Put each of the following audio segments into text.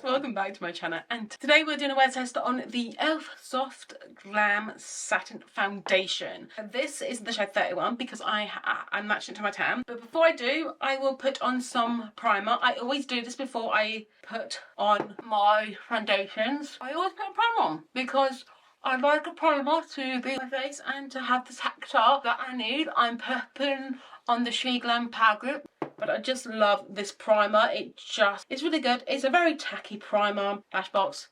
Welcome back to my channel, and today we're doing a wear test on the e.l.f. Soft Glam Satin Foundation. This is the shade 31 because I'm matching it to my tan. But before I do, I will put on some primer. I always do this before I put on my foundations. I always put a primer on because I like a primer to be on my face and to have the texture that I need. I'm putting on the She Glam Power Grip. But I just love this primer. It's really good. It's a very tacky primer. Flashbox,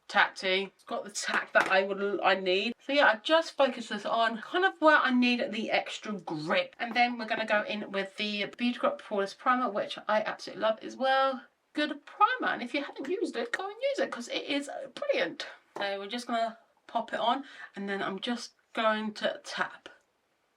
tacky. It's got the tack that I need. So yeah, I just focus this on kind of where I need the extra grip. And then we're gonna go in with the Beauty Grip Poreless Primer, which I absolutely love as well. Good primer, and if you haven't used it, go and use it because it is brilliant. So we're just gonna pop it on, and then I'm just going to tap.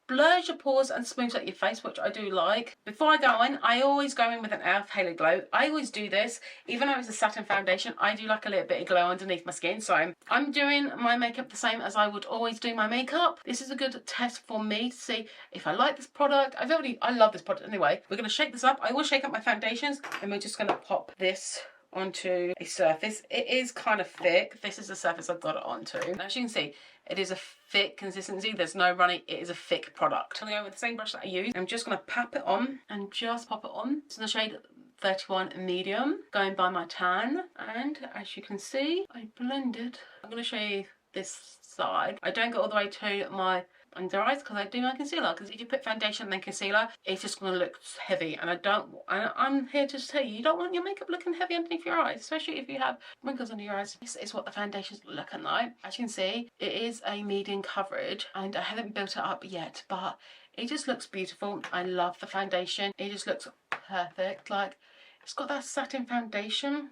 Blurs your pores and smooths out your face, which I do like. Before I go in, I always go in with an e.l.f. Halo Glow. I always do this. Even though it's a satin foundation, I do like a little bit of glow underneath my skin. So I'm doing my makeup the same as I would always do my makeup. This is a good test for me to see if I like this product. I love this product anyway. We're going to shake this up. I will shake up my foundations, and we're just going to pop this onto a surface. It is kind of thick. This is the surface I've got it onto. And as you can see, it is a thick consistency. There's no running. It is a thick product. I'm going to go with the same brush that I use. I'm just going to pop it on and just pop it on. It's in the shade 31 medium, going by my tan. And as you can see, I blended. I'm going to show you this side. I don't go all the way to my under eyes because I do my concealer, because if you put foundation and then concealer, it's just going to look heavy, and I'm here to tell you, you don't want your makeup looking heavy underneath your eyes, especially if you have wrinkles under your eyes. This is what the foundation's looking like. As you can see, it is a medium coverage, and I haven't built it up yet, but it just looks beautiful. I love the foundation. It just looks perfect. Like, it's got that satin foundation.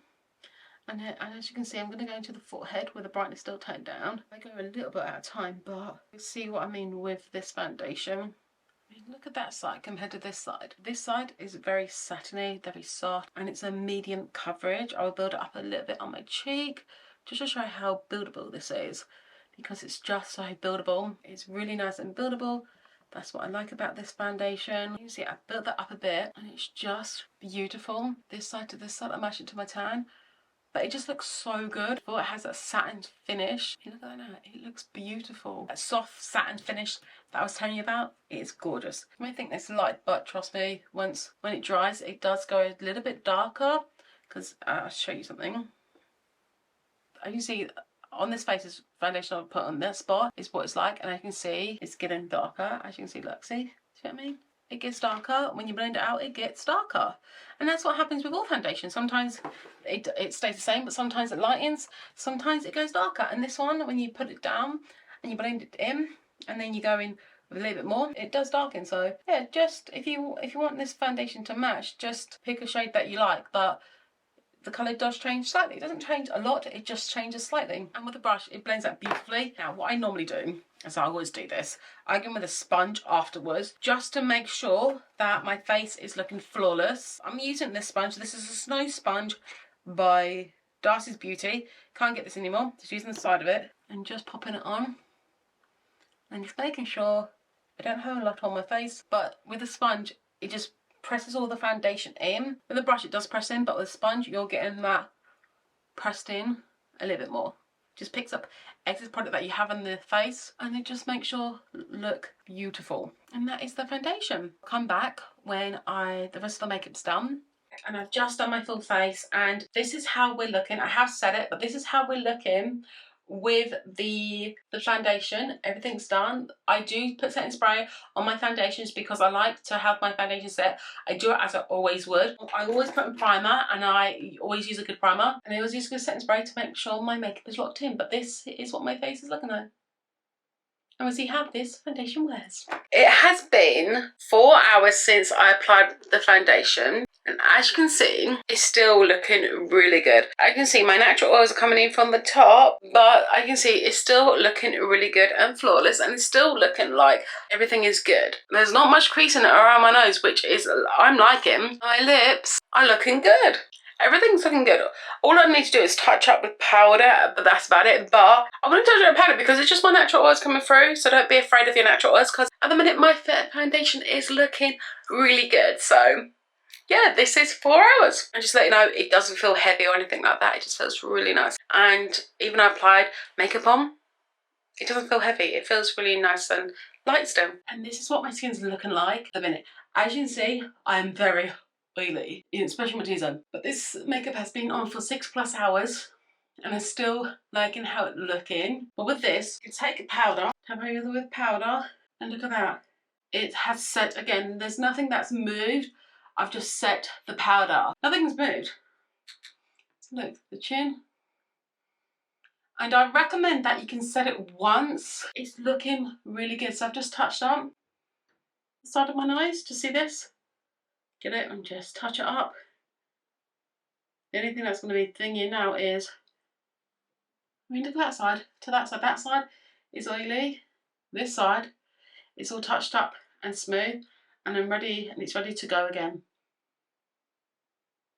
And as you can see, I'm going to go into the forehead with the brightness still toned down. I go a little bit at a time, but you see what I mean with this foundation. I mean, look at that side compared to this side. This side is very satiny, very soft, and it's a medium coverage. I'll build it up a little bit on my cheek just to show how buildable this is, because it's just so buildable. It's really nice and buildable. That's what I like about this foundation. You can see I built that up a bit, and it's just beautiful. This side to this side, I match it to my tan. But it just looks so good. Oh, it has that satin finish. Look at that now. It looks beautiful. That soft satin finish that I was telling you about, it's gorgeous. You may think it's light, but trust me, when it dries, it does go a little bit darker. Because I'll show you something. As you see, on this face, this foundation I've put on this spot is what it's like. And I can see it's getting darker. As you can see, look, see what I mean? It gets darker. When you blend it out, it gets darker. And that's what happens with all foundation. Sometimes it stays the same, but sometimes it lightens. Sometimes it goes darker. And this one, when you put it down and you blend it in, and then you go in with a little bit more, it does darken. So yeah, just if you want this foundation to match, just pick a shade that you like. But the colour does change slightly. It doesn't change a lot, it just changes slightly. And with the brush, it blends out beautifully. Now, what I normally do, as I always do this, I go in with a sponge afterwards, just to make sure that my face is looking flawless. I'm using this sponge. This is a snow sponge by Darcy's Beauty. Can't get this anymore. Just using the side of it and just popping it on. And just making sure I don't have a lot on my face. But with the sponge, it just presses all the foundation in. With the brush it does press in, but with the sponge you're getting that pressed in a little bit more. Just picks up excess product that you have on the face, and it just makes you look beautiful. And that is the foundation. Come back when the rest of the makeup's done, and I've just done my full face, and this is how we're looking. I have said it, but this is how we're looking with the foundation. Everything's done. I do put setting spray on my foundations because I like to have my foundation set. I do it as I always would. I always put in primer, and I always use a good primer, and I always use a good setting spray to make sure my makeup is locked in. But this is what my face is looking like. And we'll see how this foundation wears. It has been 4 hours since I applied the foundation, and as you can see, it's still looking really good. I can see my natural oils are coming in from the top, but I can see it's still looking really good and flawless, and it's still looking like everything is good. There's not much creasing around my nose, which is I'm liking. My lips are looking good. Everything's looking good. All I need to do is touch up with powder, but that's about it. But I'm going to touch up with powder because it's just my natural oils coming through. So don't be afraid of your natural oils, because at the minute my foundation is looking really good. So yeah, this is 4 hours. And just to let you know, it doesn't feel heavy or anything like that. It just feels really nice. And even I applied makeup on, it doesn't feel heavy. It feels really nice and light still. And this is what my skin's looking like at the minute. As you can see, I'm very oily, especially my T-zone. But this makeup has been on for 6+ hours and I'm still liking how it's looking. But with this, you take powder, tap over with powder, and look at that. It has set again. There's nothing that's moved. I've just set the powder. Nothing's moved. So look, the chin. And I recommend that you can set it once. It's looking really good. So I've just touched up the side of my nose. Do you see this? Get it and just touch it up. The only thing that's going to be thingy now is, I mean, look at that side to that side. That side is oily. This side is all touched up and smooth, and I'm ready, and it's ready to go again.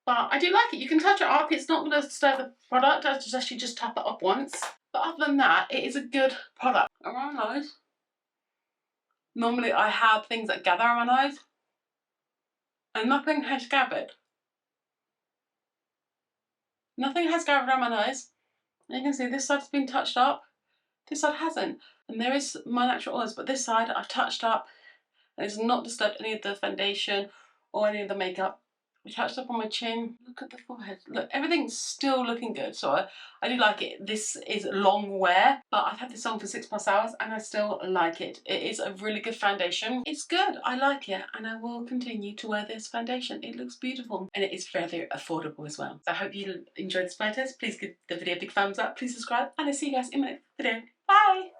But I do like it. You can touch it up. It's not going to stir the product. I just actually just tap it up once. But other than that, it is a good product. Around my nose. Normally I have things that gather on my nose, and nothing has gathered. Nothing has gathered on my nose. And you can see this side's been touched up. This side hasn't. And there is my natural oils, but this side I've touched up and it's not disturbed any of the foundation or any of the makeup. I touched up on my chin. Look at the forehead. Look, everything's still looking good. So I do like it. This is long wear, but I've had this on for 6+ hours and I still like it. It is a really good foundation. It's good. I like it, and I will continue to wear this foundation. It looks beautiful and it is very affordable as well. So I hope you enjoyed this photos. Please give the video a big thumbs up. Please subscribe, and I'll see you guys in my next video. Bye.